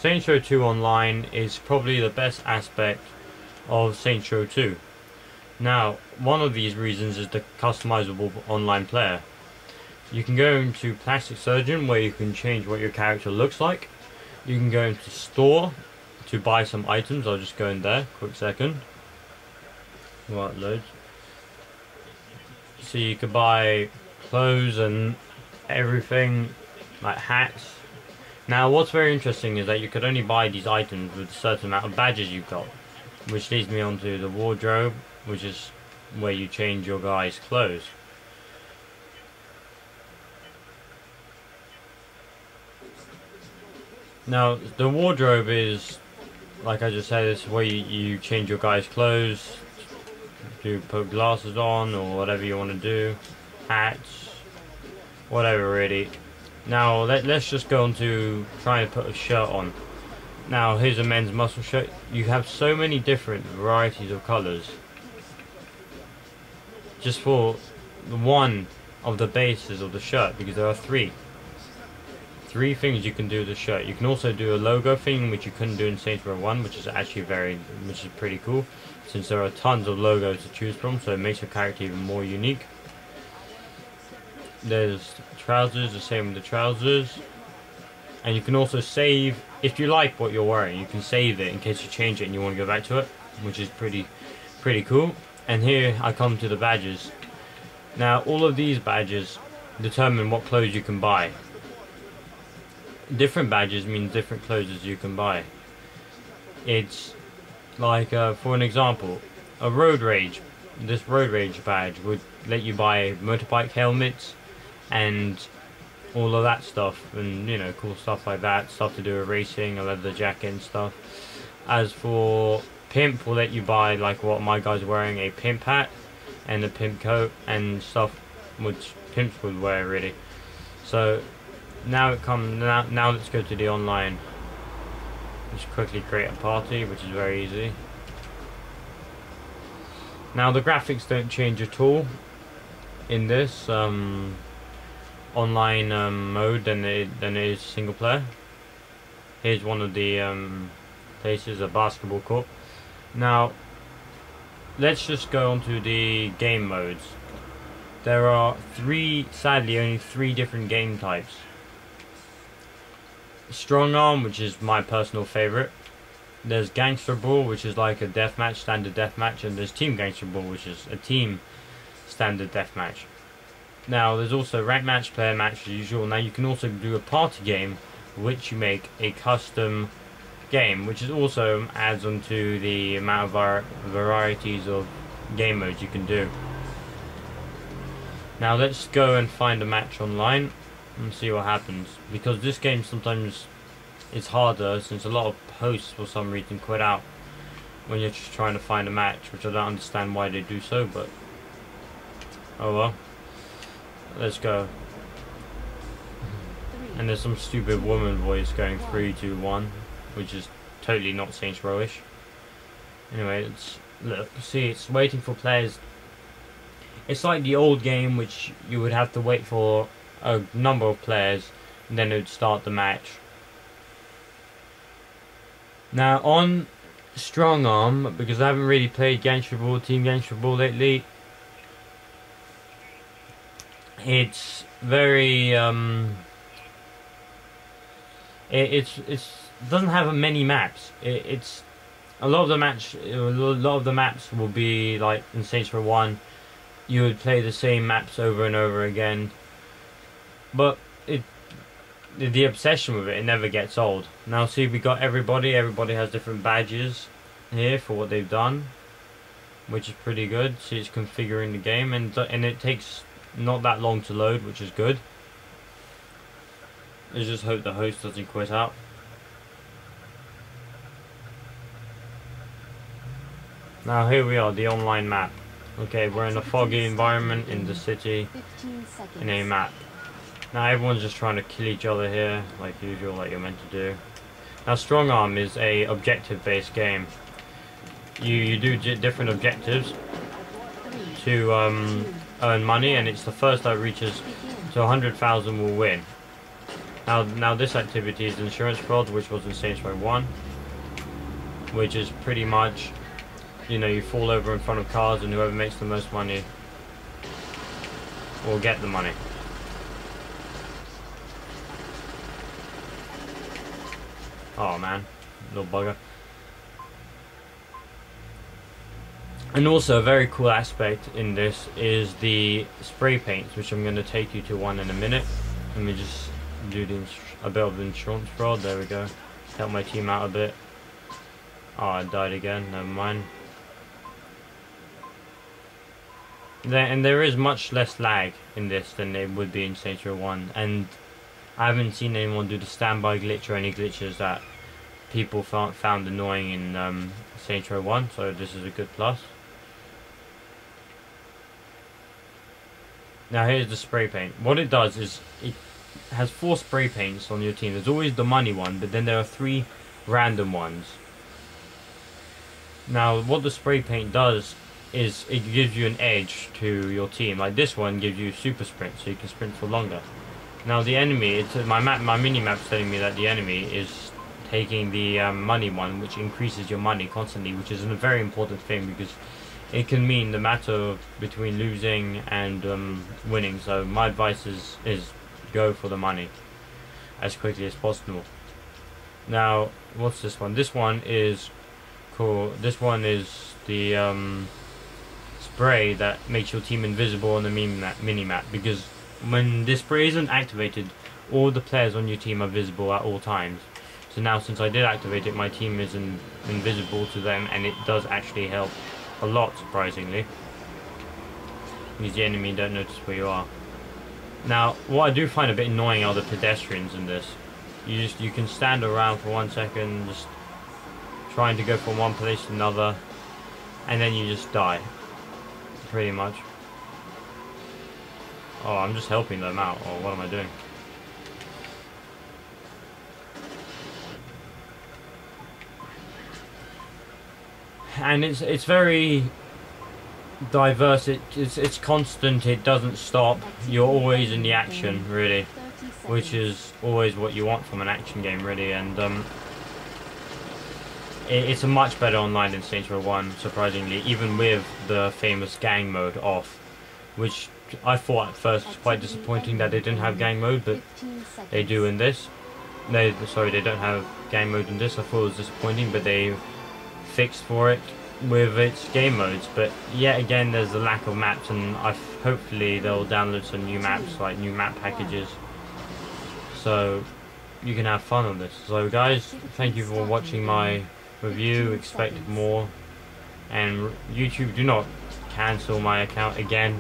Saints Row 2 Online is probably the best aspect of Saints Row 2. Now, one of these reasons is the customizable online player. You can go into Plastic Surgeon where you can change what your character looks like. You can go into Store to buy some items. I'll just go in there, quick second. Right, loads. So you could buy clothes and everything, like hats. Now what's very interesting is that you could only buy these items with a certain amount of badges you've got. Which leads me on to the wardrobe, which is where you change your guy's clothes. Now the wardrobe is, like I just said, it's where you change your guy's clothes, to put glasses on or whatever you want to do, hats, whatever really. Now let's just go on to trying to put a shirt on. Now here's a men's muscle shirt. You have so many different varieties of colours just for one of the bases of the shirt, because there are three things you can do with the shirt. You can also do a logo thing, which you couldn't do in Saints Row 1, which is actually which is pretty cool, since there are tons of logos to choose from, so it makes your character even more unique. There's trousers, the same with the trousers, and you can also save, if you like what you're wearing, you can save it in case you change it and you want to go back to it, which is pretty cool. And here I come to the badges. Now all of these badges determine what clothes you can buy. Different badges mean different clothes you can buy. It's like, for an example, a road rage. This road rage badge would let you buy motorbike helmets and all of that stuff, and you know, cool stuff like that, stuff to do with racing, a leather jacket and stuff. As for pimp, will let you buy, like what my guy's wearing, a pimp hat and a pimp coat and stuff which pimps would wear really. So now let's go to the online. Just quickly create a party, which is very easy. Now the graphics don't change at all in this online mode than it is single player. Here's one of the places, a basketball court. Now let's just go on to the game modes. There are sadly only three different game types. Strong Arm, which is my personal favorite. There's Gangster Brawl, which is like a deathmatch, standard deathmatch, and there's Team Gangster Brawl, which is a team standard deathmatch. Now there's also rank match, player match as usual. Now you can also do a party game, which you make a custom game, which is also adds on to the amount of varieties of game modes you can do. Now let's go and find a match online and see what happens, because this game sometimes it's harder since a lot of hosts for some reason quit out when you're just trying to find a match, which I don't understand why they do so, but oh well. Let's go. And there's some stupid woman voice going 3, 2, 1, which is totally not Saints Row-ish. Anyway, look, see, it's waiting for players. It's like the old game, which you would have to wait for a number of players and then it would start the match. Now on Strong Arm, because I haven't really played Gangster Brawl, Team Gangster Brawl lately, it's very it doesn't have many maps. It's a lot of the maps will be like in Saints Row 1. You would play the same maps over and over again, but the obsession with it never gets old. Now see, we got everybody has different badges here for what they've done, which is pretty good. See, it's configuring the game, and it takes not that long to load, which is good. Let's just hope the host doesn't quit out. Now here we are, the online map. Okay, we're in a foggy environment in the city in a map. Now everyone's just trying to kill each other here, like usual, like you're meant to do. Now Strong Arm is a objective-based game. You do different objectives to earn money, and it's the first that reaches to 100,000 will win. Now this activity is insurance fraud, which was in Saints Row 1, which is pretty much, you know, you fall over in front of cars and whoever makes the most money will get the money. Oh man, little bugger. And also a very cool aspect in this is the spray paints, which I'm going to take you to one in a minute. Let me just do a bit of insurance fraud. There we go. Help my team out a bit. Oh, I died again. Never mind. And there is much less lag in this than it would be in Saints Row 1. And I haven't seen anyone do the standby glitch or any glitches that people found annoying in Saints Row 1. So this is a good plus. Now here's the spray paint. What it does is it has 4 spray paints on your team. There's always the money one, but then there are 3 random ones. Now what the spray paint does is it gives you an edge to your team. Like this one gives you super sprint, so you can sprint for longer. Now the enemy, my mini map's telling me that the enemy is taking the money one, which increases your money constantly, which is a very important thing because it can mean the matter between losing and winning. So my advice is go for the money as quickly as possible. Now what's this one? This one is cool. This one is the spray that makes your team invisible on the mini map, because when this spray isn't activated, all the players on your team are visible at all times. So now since I did activate it, my team is invisible to them, and it does actually help a lot, surprisingly, because the enemy don't notice where you are. Now what I do find a bit annoying are the pedestrians in this. You can stand around for 1 second just trying to go from one place to another, and then you just die pretty much. Oh, I'm just helping them out. Oh, what am I doing? And it's very diverse. It's constant. It doesn't stop. You're always in the action, really, which is always what you want from an action game, really. And it's a much better online than Saints Row 1, surprisingly, even with the famous gang mode off, which I thought at first was quite disappointing that they didn't have gang mode, but they do in this. Sorry, they don't have gang mode in this. I thought it was disappointing, but they fixed for it with its game modes. But yet again, there's a lack of maps, and hopefully they'll download some new maps, like new map packages, so you can have fun on this. So guys, thank you for watching my review. Expect more, and YouTube, do not cancel my account again.